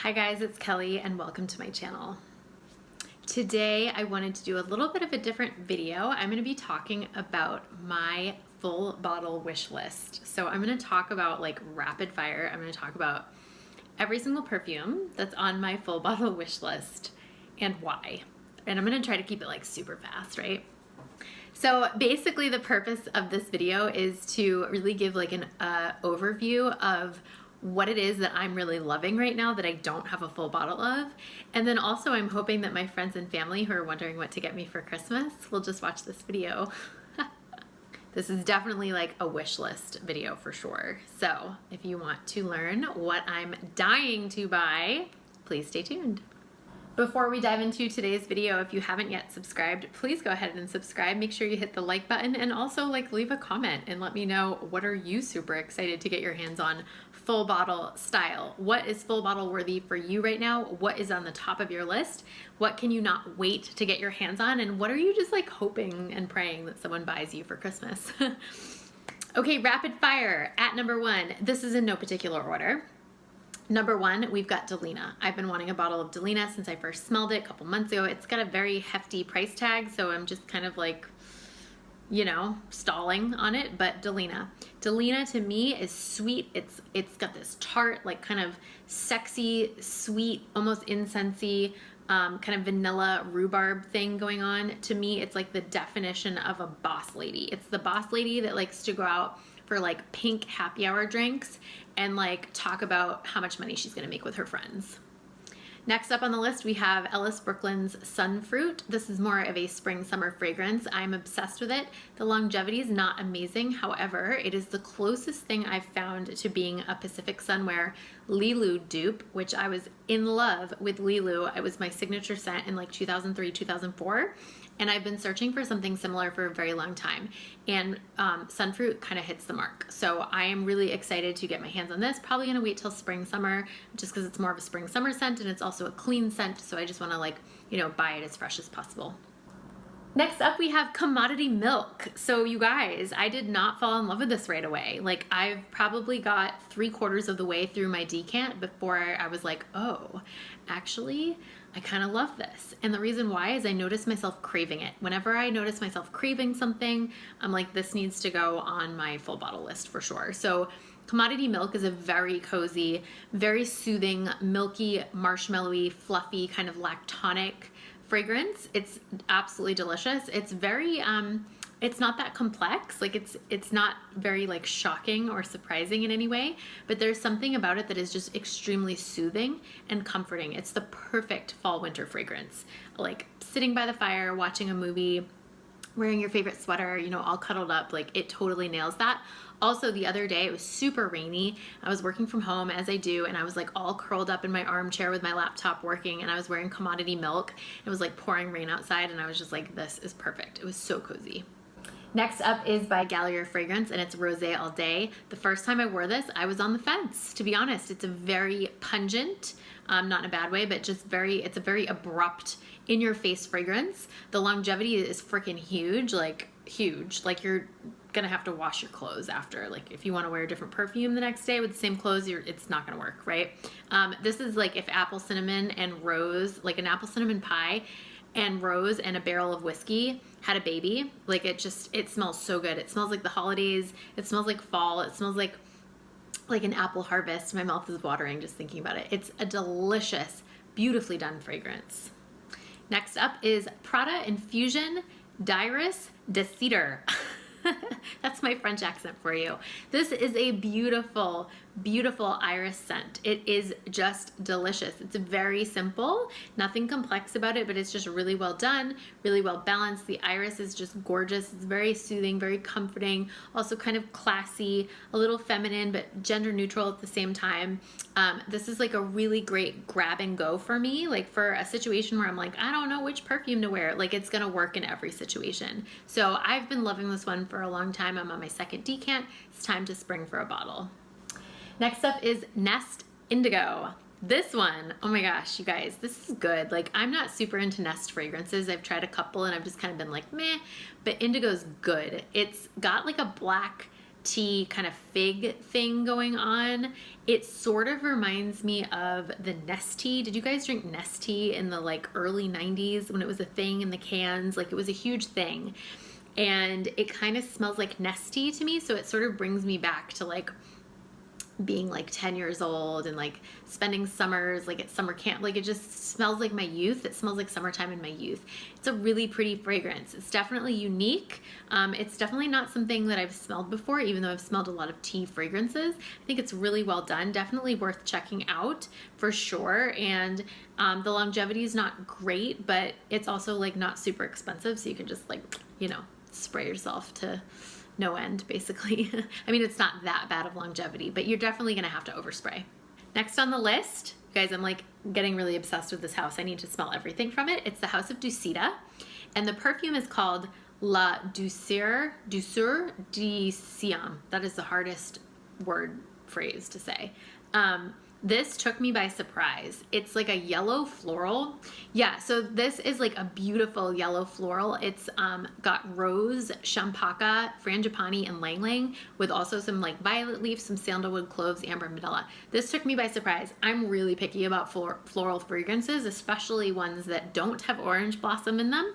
Hi guys, it's Kelly and welcome to my channel. Today I wanted to do a little bit of a different video. I'm going to be talking about my full bottle wish list. So I'm going to talk about like rapid fire. I'm going to talk about every single perfume that's on my full bottle wish list and why. And I'm going to try to keep it like super fast, right? So basically the purpose of this video is to really give like an overview of what it is that I'm really loving right now that I don't have a full bottle of. And then also I'm hoping that my friends and family who are wondering what to get me for Christmas will just watch this video. This is definitely like a wish list video for sure. So if you want to learn what I'm dying to buy, please stay tuned. Before we dive into today's video, if you haven't yet subscribed, please go ahead and subscribe. Make sure you hit the like button and also like leave a comment and let me know what are you super excited to get your hands on full bottle style. What is full bottle worthy for you right now? What is on the top of your list? What can you not wait to get your hands on? And what are you just like hoping and praying that someone buys you for Christmas? Okay, rapid fire at number one. This is in no particular order. Number one, we've got Delina. I've been wanting a bottle of Delina since I first smelled it a couple months ago. It's got a very hefty price tag, so I'm just kind of like, you know, stalling on it, but Delina. Delina to me is sweet. It's got this tart, like kind of sexy, sweet, almost incensey, kind of vanilla rhubarb thing going on. To me, it's like the definition of a boss lady. It's the boss lady that likes to go out for like pink happy hour drinks and like talk about how much money she's gonna make with her friends. Next up on the list, we have Ellis Brooklyn's Sunfruit. This is more of a spring summer fragrance. I'm obsessed with it. The longevity is not amazing. However, it is the closest thing I've found to being a Pacific Sunwear Lilu dupe, which I was in love with Lilu. It was my signature scent in like 2003, 2004. And I've been searching for something similar for a very long time. And Sunfruit kind of hits the mark. So I am really excited to get my hands on this. Probably gonna wait till spring, summer, just because it's more of a spring, summer scent and it's also a clean scent. So I just wanna like, you know, buy it as fresh as possible. Next up, we have Commodity Milk. So you guys, I did not fall in love with this right away. Like I've probably got 3/4 of the way through my decant before I was like, oh, actually, I kind of love this. And the reason why is I notice myself craving it. Whenever I notice myself craving something, I'm like, this needs to go on my full bottle list for sure. So Commodity Milk is a very cozy, very soothing, milky, marshmallowy, fluffy, kind of lactonic fragrance. It's absolutely delicious. It's very, it's not that complex. Like it's not very like shocking or surprising in any way, but there's something about it that is just extremely soothing and comforting. It's the perfect fall winter fragrance. Like sitting by the fire, watching a movie, wearing your favorite sweater, you know, all cuddled up, like it totally nails that. Also the other day, it was super rainy. I was working from home as I do, and I was like all curled up in my armchair with my laptop working, and I was wearing Commodity Milk. It was like pouring rain outside, and I was just like, this is perfect. It was so cozy. Next up is by Gallier Fragrance, and it's Rosé All Day. The first time I wore this, I was on the fence, to be honest. It's a very pungent, not in a bad way, but just it's a very abrupt, in-your-face fragrance. The longevity is freaking huge, like huge. Like you're gonna have to wash your clothes after. Like if you wanna wear a different perfume the next day with the same clothes, it's not gonna work, right? This is like if apple cinnamon and rose, like an apple cinnamon pie and rose and a barrel of whiskey had a baby. Like it smells so good. It smells like the holidays. It smells like fall. It smells like an apple harvest. My mouth is watering just thinking about it. It's a delicious, beautifully done fragrance. Next up is Prada Infusion d'Iris de Cedre. That's my French accent for you. This is a beautiful, beautiful iris scent. It is just delicious. It's very simple, nothing complex about it, but it's just really well done, really well balanced. The iris is just gorgeous. It's very soothing, very comforting, also kind of classy, a little feminine, but gender neutral at the same time. This is like a really great grab and go for me, like for a situation where I'm like, I don't know which perfume to wear. Like it's gonna work in every situation. So I've been loving this one for a long time. I'm on my second decant. It's time to spring for a bottle. Next up is Nest Indigo. This one, oh my gosh, you guys, this is good. Like I'm not super into Nest fragrances. I've tried a couple and I've just kind of been like, meh, but Indigo's good. It's got like a black tea kind of fig thing going on. It sort of reminds me of the Nestea. Did you guys drink Nestea in the like early 90s when it was a thing in the cans? Like it was a huge thing. And it kind of smells like Nestea to me. So it sort of brings me back to like being like 10 years old and like spending summers like at summer camp. Like it just smells like my youth. It smells like summertime in my youth. It's a really pretty fragrance. It's definitely unique. It's definitely not something that I've smelled before, even though I've smelled a lot of tea fragrances. I think it's really well done. Definitely worth checking out for sure. And the longevity is not great, but it's also like not super expensive. So you can just like, you know, spray yourself to no end, basically. I mean, it's not that bad of longevity, but you're definitely gonna have to overspray. Next on the list, you guys, I'm like getting really obsessed with this house. I need to smell everything from it. It's the House of Ducida, and the perfume is called La Douceur de Siam. That is the hardest phrase to say. This took me by surprise. It's like a yellow floral. Yeah, so this is like a beautiful yellow floral. It's got rose, champaka, frangipani, and lang lang, with also some like violet leaves, some sandalwood, cloves, amber, vanilla. This took me by surprise. I'm really picky about floral fragrances, especially ones that don't have orange blossom in them.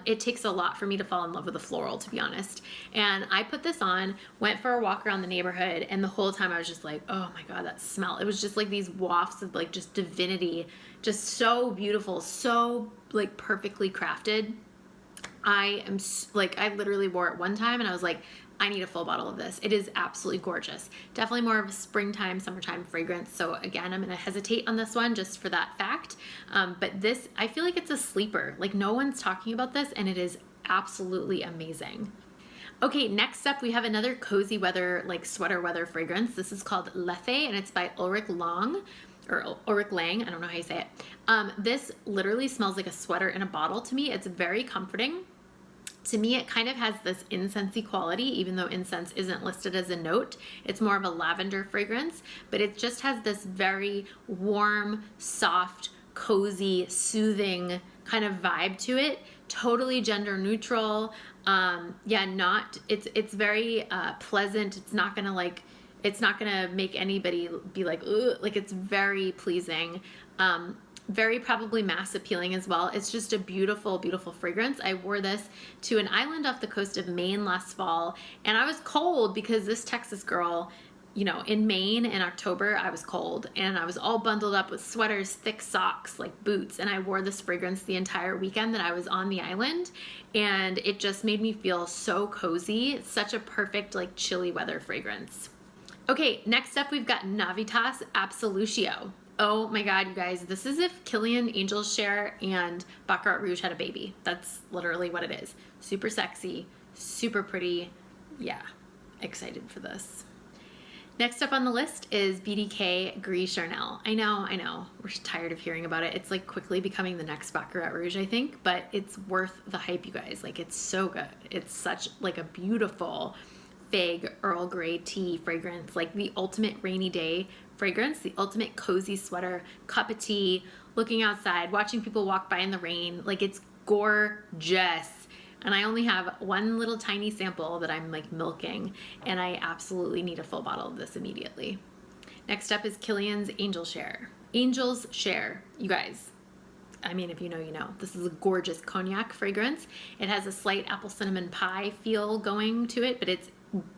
It takes a lot for me to fall in love with a floral, to be honest. And I put this on, went for a walk around the neighborhood, and the whole time I was just like, oh my God, that smell. It was just like these wafts of like just divinity, just so beautiful, so like perfectly crafted. I literally wore it one time and I was like, I need a full bottle of this. It is absolutely gorgeous. Definitely more of a springtime, summertime fragrance. So again, I'm gonna hesitate on this one just for that fact. But this, I feel like it's a sleeper. Like no one's talking about this and it is absolutely amazing. Okay, next up we have another cozy weather, like sweater weather fragrance. This is called Lethe and it's by Ulrich Lang, I don't know how you say it. This literally smells like a sweater in a bottle to me. It's very comforting. To me, it kind of has this incensey quality, even though incense isn't listed as a note. It's more of a lavender fragrance, but it just has this very warm, soft, cozy, soothing kind of vibe to it. Totally gender neutral. It's very pleasant. It's not gonna make anybody be like, ooh, like it's very pleasing. Very probably mass appealing as well. It's just a beautiful, beautiful fragrance. I wore this to an island off the coast of Maine last fall, and I was cold because this Texas girl, you know, in Maine in October, I was cold and I was all bundled up with sweaters, thick socks, like boots, and I wore this fragrance the entire weekend that I was on the island, and it just made me feel so cozy. It's such a perfect, like, chilly weather fragrance. Okay, next up we've got Navitus Absolutio. Oh my God, you guys, this is if Kilian Angel's Share and Baccarat Rouge had a baby. That's literally what it is. Super sexy, super pretty. Yeah, excited for this. Next up on the list is BDK Gris Charnel. I know, we're tired of hearing about it. It's like quickly becoming the next Baccarat Rouge, I think, but it's worth the hype, you guys. Like, it's so good. It's such like a beautiful fig Earl Grey tea fragrance, like the ultimate rainy day fragrance, the ultimate cozy sweater, cup of tea, looking outside, watching people walk by in the rain. Like, it's gorgeous. And I only have one little tiny sample that I'm like milking, and I absolutely need a full bottle of this immediately. Next up is Kilian's Angel's Share. Angel's Share, you guys. I mean, if you know, you know. This is a gorgeous cognac fragrance. It has a slight apple cinnamon pie feel going to it, but it's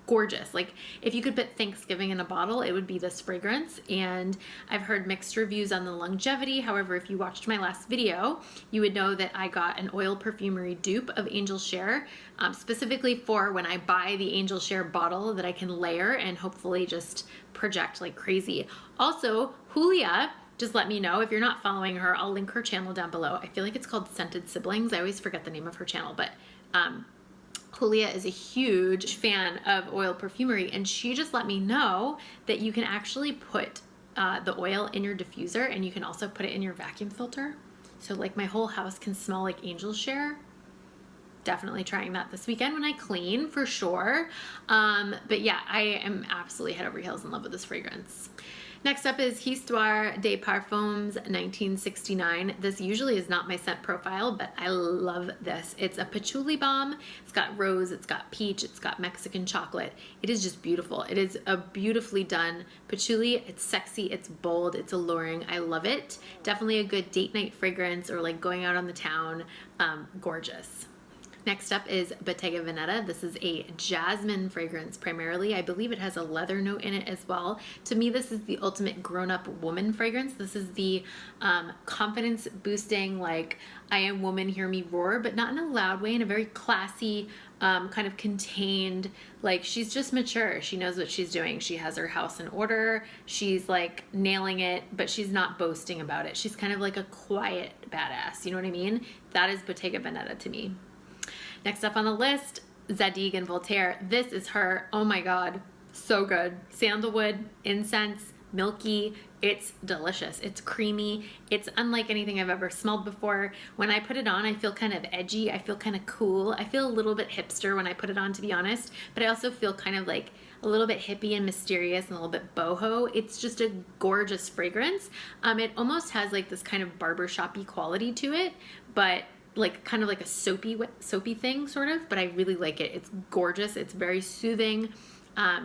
gorgeous. Like, if you could put Thanksgiving in a bottle, it would be this fragrance. And I've heard mixed reviews on the longevity. However, if you watched my last video, you would know that I got an oil perfumery dupe of Angel's Share, specifically for when I buy the Angel's Share bottle that I can layer and hopefully just project like crazy. Also, Julia just let me know. If you're not following her, I'll link her channel down below. I feel like it's called Scented Siblings. I always forget the name of her channel, but Julia is a huge fan of oil perfumery, and she just let me know that you can actually put the oil in your diffuser, and you can also put it in your vacuum filter. So like my whole house can smell like Angel's Share. Definitely trying that this weekend when I clean, for sure. But yeah, I am absolutely head over heels in love with this fragrance. Next up is Histoire de Parfums 1969. This usually is not my scent profile, but I love this. It's a patchouli balm. It's got rose, it's got peach, it's got Mexican chocolate. It is just beautiful. It is a beautifully done patchouli. It's sexy, it's bold, it's alluring. I love it. Definitely a good date night fragrance or like going out on the town. Gorgeous. Next up is Bottega Veneta. This is a jasmine fragrance primarily. I believe it has a leather note in it as well. To me, this is the ultimate grown-up woman fragrance. This is the confidence boosting, like, I am woman, hear me roar, but not in a loud way, in a very classy, kind of contained, like, she's just mature. She knows what she's doing. She has her house in order. She's like nailing it, but she's not boasting about it. She's kind of like a quiet badass. You know what I mean? That is Bottega Veneta to me. Next up on the list, Zadig and Voltaire. This is her. Oh my God, so good. Sandalwood, incense, milky. It's delicious. It's creamy. It's unlike anything I've ever smelled before. When I put it on, I feel kind of edgy. I feel kind of cool. I feel a little bit hipster when I put it on, to be honest, but I also feel kind of like a little bit hippie and mysterious and a little bit boho. It's just a gorgeous fragrance. It almost has like this kind of barbershoppy quality to it, but like kind of like a soapy thing sort of, but I really like it. It's gorgeous. It's very soothing,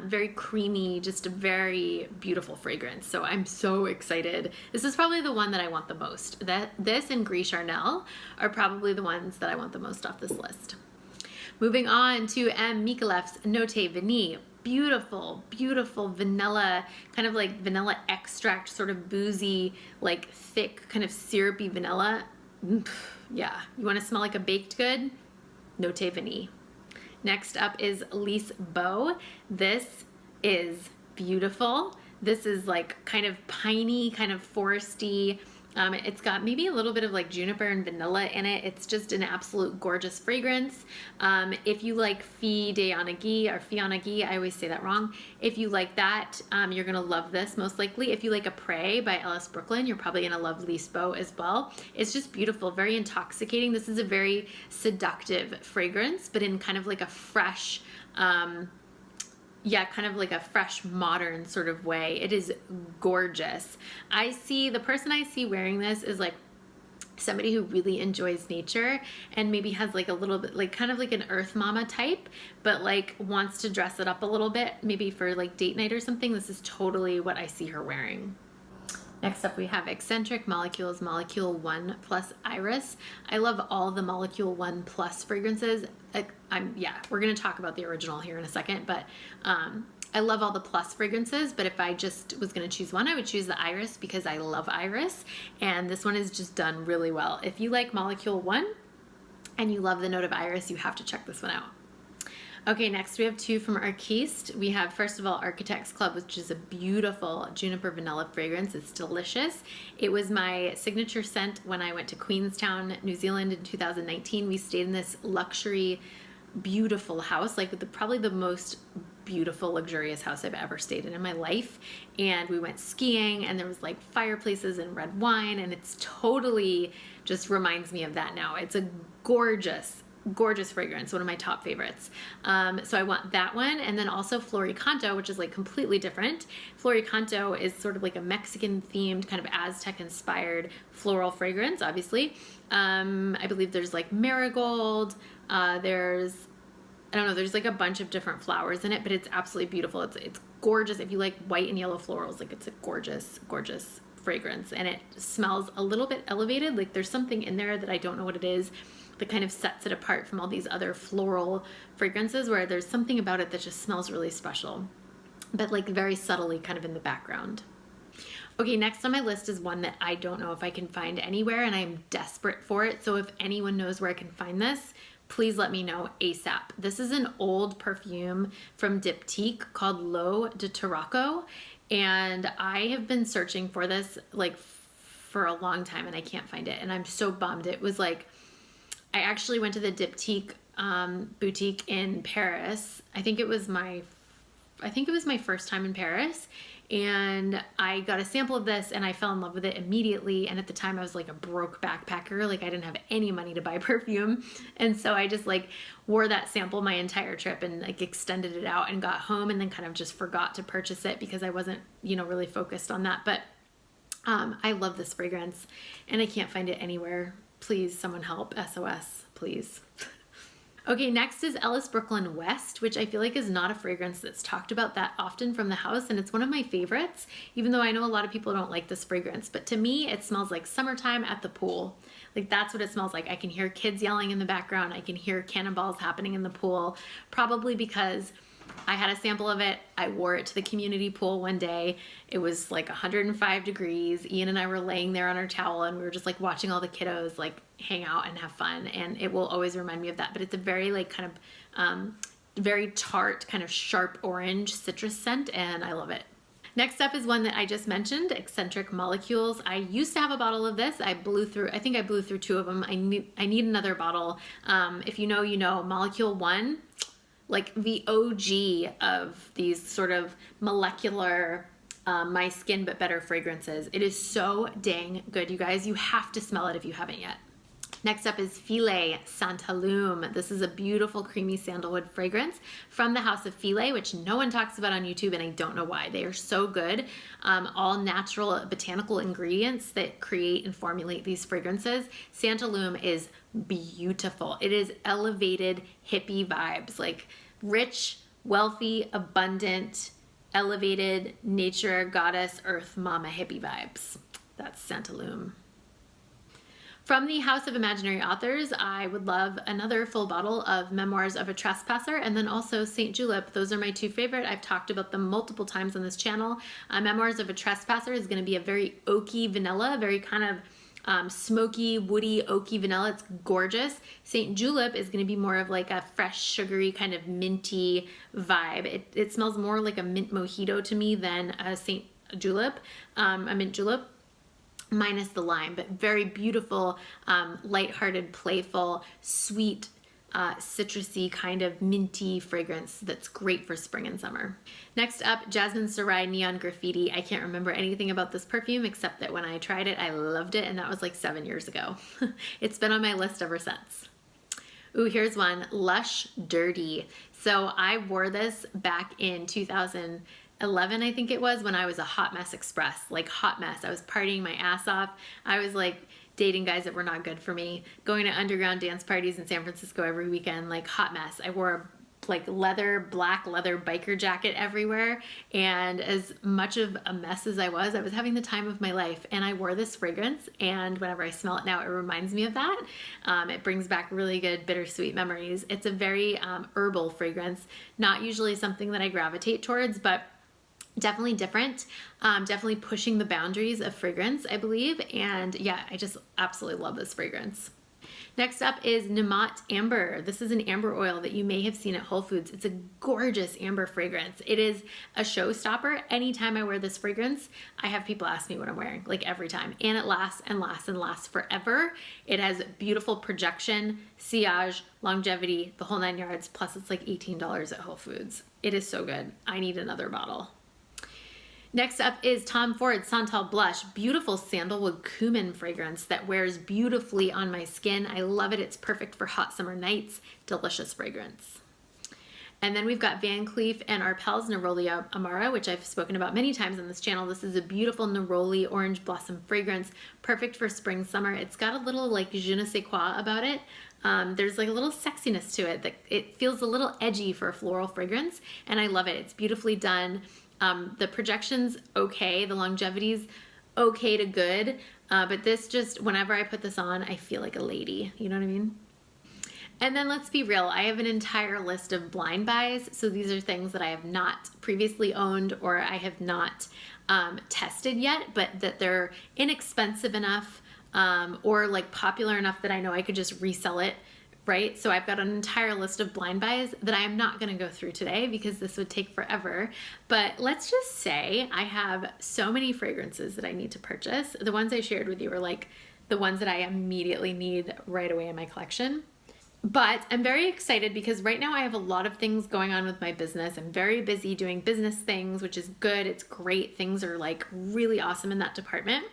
very creamy, just a very beautiful fragrance. So I'm so excited. This is probably the one that I want the most. This and Gris Charnel are probably the ones that I want the most off this list. Moving on to M. Micallef's Note Vanille. Beautiful, beautiful vanilla, kind of like vanilla extract, sort of boozy, like thick, kind of syrupy vanilla. Yeah, you want to smell like a baked good? Note Vanille. Next up is Liis Bo. This is beautiful. This is like kind of piney, kind of foresty. It's got maybe a little bit of like juniper and vanilla in it. It's just an absolute gorgeous fragrance. If you like Fille d'Anagui or Fianagui, I always say that wrong. If you like that, you're gonna love this most likely. If you like Après by Ellis Brooklyn, you're probably gonna love Liis Bo as well. It's just beautiful, very intoxicating. This is a very seductive fragrance, but in kind of like a fresh, kind of like a fresh modern sort of way. It is gorgeous. The person I see wearing this is like somebody who really enjoys nature and maybe has like a little bit like kind of like an earth mama type, but like wants to dress it up a little bit, maybe for like date night or something. This is totally what I see her wearing. Next up we have Eccentric Molecules Molecule 1 Plus Iris. I love all the Molecule 1 Plus fragrances. We're gonna talk about the original here in a second, but I love all the plus fragrances, but if I just was gonna choose one, I would choose the Iris because I love Iris, and this one is just done really well. If you like Molecule 1 and you love the note of Iris, you have to check this one out. Okay, next we have two from Arquiste. We have, first of all, Architects Club, which is a beautiful juniper vanilla fragrance. It's delicious. It was my signature scent when I went to Queenstown, New Zealand in 2019. We stayed in this luxury, beautiful house, like probably the most beautiful, luxurious house I've ever stayed in my life. And we went skiing and there was like fireplaces and red wine, and it's totally just reminds me of that now. It's a gorgeous fragrance, one of my top favorites. So I want that one, and then also Flor Canto, which is like completely different. Flor Canto is sort of like a Mexican themed, kind of Aztec inspired floral fragrance, obviously. I believe there's like marigold, there's like a bunch of different flowers in it, but it's absolutely beautiful. It's gorgeous. If you like white and yellow florals, like it's a gorgeous fragrance, and it smells a little bit elevated. Like there's something in there that I don't know what it is that kind of sets it apart from all these other floral fragrances, where there's something about it that just smells really special, but like very subtly kind of in the background. Okay, next on my list is one that I don't know if I can find anywhere, and I'm desperate for it. So if anyone knows where I can find this, please let me know ASAP. This is an old perfume from Diptyque called L'Eau de Tarocco, and I have been searching for this like for a long time and I can't find it, and I'm so bummed. It was like, I actually went to the Diptyque boutique in Paris. I think it was my first time in Paris, and I got a sample of this and I fell in love with it immediately. And at the time I was like a broke backpacker, like I didn't have any money to buy perfume. And so I just like wore that sample my entire trip and like extended it out and got home and then kind of just forgot to purchase it because I wasn't, you know, really focused on that. But I love this fragrance and I can't find it anywhere. Please, someone help, SOS, please. Okay, next is Ellis Brooklyn West, which I feel like is not a fragrance that's talked about that often from the house, and it's one of my favorites, even though I know a lot of people don't like this fragrance. But to me, it smells like summertime at the pool. Like that's what it smells like. I can hear kids yelling in the background. I can hear cannonballs happening in the pool, probably because I had a sample of it. I wore it to the community pool one day. It was like 105 degrees. Ian and I were laying there on our towel and we were just like watching all the kiddos like hang out and have fun. And it will always remind me of that. But it's a very like kind of very tart, kind of sharp orange citrus scent, and I love it. Next up is one that I just mentioned, Eccentric Molecules. I used to have a bottle of this. I think I blew through 2 of them. I need another bottle. If you know, you know. Molecule 1, like the OG of these sort of molecular my skin but better fragrances. It is so dang good, you guys. You have to smell it if you haven't yet. Next up is Fiele Santalum. This is a beautiful creamy sandalwood fragrance from the house of Fiele, which no one talks about on YouTube, and I don't know why. They are so good. All natural botanical ingredients that create and formulate these fragrances. Santalum is beautiful. It is elevated hippie vibes, like rich, wealthy, abundant, elevated nature, goddess, earth, mama hippie vibes. That's Santalum. From the House of Imaginary Authors, I would love another full bottle of Memoirs of a Trespasser, and then also St. Julep. Those are my 2 favorite. I've talked about them multiple times on this channel. Memoirs of a Trespasser is going to be a very oaky vanilla, very kind of smoky, woody, oaky vanilla. It's gorgeous. St. Julep is going to be more of like a fresh, sugary, kind of minty vibe. It smells more like a mint mojito to me than a St. Julep, a mint julep, minus the lime, but very beautiful, lighthearted, playful, sweet, citrusy, kind of minty fragrance that's great for spring and summer. Next up, Jazmin Sarai Neon Graffiti. I can't remember anything about this perfume except that when I tried it, I loved it, and that was like 7 years ago. It's been on my list ever since. Ooh, here's one, Lush Dirty. So I wore this back in 2011, I think it was, when I was a hot mess express, like hot mess. I was partying my ass off. I was like dating guys that were not good for me, going to underground dance parties in San Francisco every weekend, like hot mess. I wore like black leather biker jacket everywhere, and as much of a mess as I was having the time of my life, and I wore this fragrance, and whenever I smell it now, it reminds me of that. It brings back really good bittersweet memories. It's a very herbal fragrance, not usually something that I gravitate towards, but definitely different, definitely pushing the boundaries of fragrance, I believe. And yeah, I just absolutely love this fragrance. Next up is Nemat Amber. This is an amber oil that you may have seen at Whole Foods. It's a gorgeous amber fragrance. It is a showstopper. Anytime I wear this fragrance, I have people ask me what I'm wearing, like every time. And it lasts and lasts and lasts forever. It has beautiful projection, sillage, longevity, the whole 9 yards, plus it's like $18 at Whole Foods. It is so good. I need another bottle. Next up is Tom Ford Santal Blush, beautiful sandalwood cumin fragrance that wears beautifully on my skin. I love it. It's perfect for hot summer nights. Delicious fragrance. And then we've got Van Cleef and Arpels Neroli Amara, which I've spoken about many times on this channel. This is a beautiful neroli orange blossom fragrance, perfect for spring, summer. It's got a little like je ne sais quoi about it. There's like a little sexiness to it. That it feels a little edgy for a floral fragrance, and I love it. It's beautifully done. The projection's okay, the longevity's okay to good, but this just, whenever I put this on, I feel like a lady, you know what I mean? And then let's be real, I have an entire list of blind buys, so these are things that I have not previously owned or I have not tested yet, but that they're inexpensive enough or like popular enough that I know I could just resell it, right? So I've got an entire list of blind buys that I am not going to go through today because this would take forever. But let's just say I have so many fragrances that I need to purchase. The ones I shared with you are like the ones that I immediately need right away in my collection. But I'm very excited because right now I have a lot of things going on with my business. I'm very busy doing business things, which is good. It's great. Things are like really awesome in that department.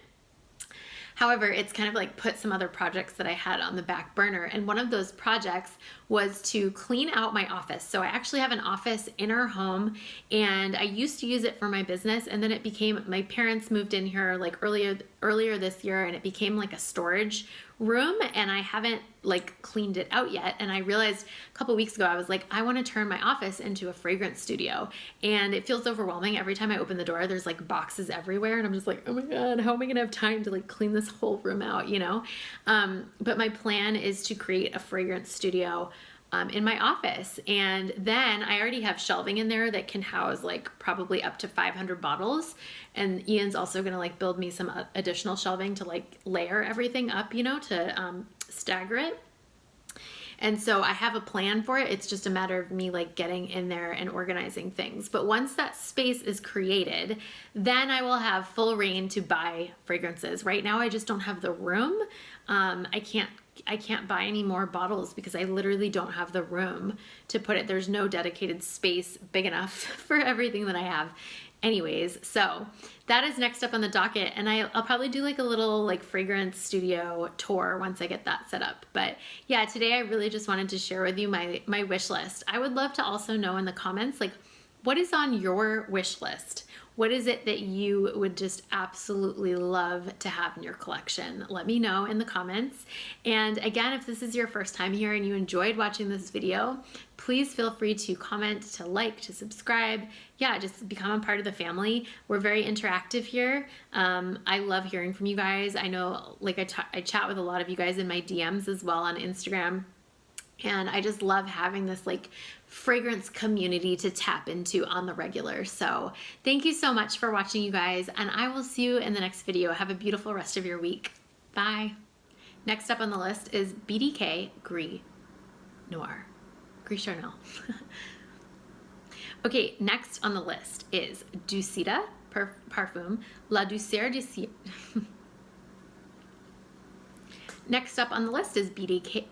However, it's kind of like put some other projects that I had on the back burner. And one of those projects was to clean out my office. So I actually have an office in our home, and I used to use it for my business. And then it became, my parents moved in here like earlier this year, and it became like a storage room, and I haven't like cleaned it out yet. And I realized a couple weeks ago, I was like, I want to turn my office into a fragrance studio, and it feels overwhelming. Every time I open the door, there's like boxes everywhere, and I'm just like, oh my God, how am I gonna have time to like clean this whole room out, you know? But my plan is to create a fragrance studio in my office. And then I already have shelving in there that can house like probably up to 500 bottles. And Ian's also gonna like build me some additional shelving to like layer everything up, you know, to stagger it. And so I have a plan for it. It's just a matter of me like getting in there and organizing things. But once that space is created, then I will have full reign to buy fragrances. Right now, I just don't have the room. I can't buy any more bottles because I literally don't have the room to put it. There's no dedicated space big enough for everything that I have. Anyways, so that is next up on the docket, and I'll probably do like a little like fragrance studio tour once I get that set up. But yeah, today I really just wanted to share with you my wish list. I would love to also know in the comments, like, what is on your wish list? What is it that you would just absolutely love to have in your collection? Let me know in the comments. And again, if this is your first time here and you enjoyed watching this video, please feel free to comment, to like, to subscribe. Yeah, just become a part of the family. We're very interactive here. I love hearing from you guys. I know like I chat with a lot of you guys in my DMs as well on Instagram. And I just love having this like fragrance community to tap into on the regular. So thank you so much for watching, you guys, and I will see you in the next video. Have a beautiful rest of your week. Bye. Next up on the list is BDK Gris Charnel. Okay, next on the list is Ducida Parfum La Douceur du Ciel. Next up on the list is BDK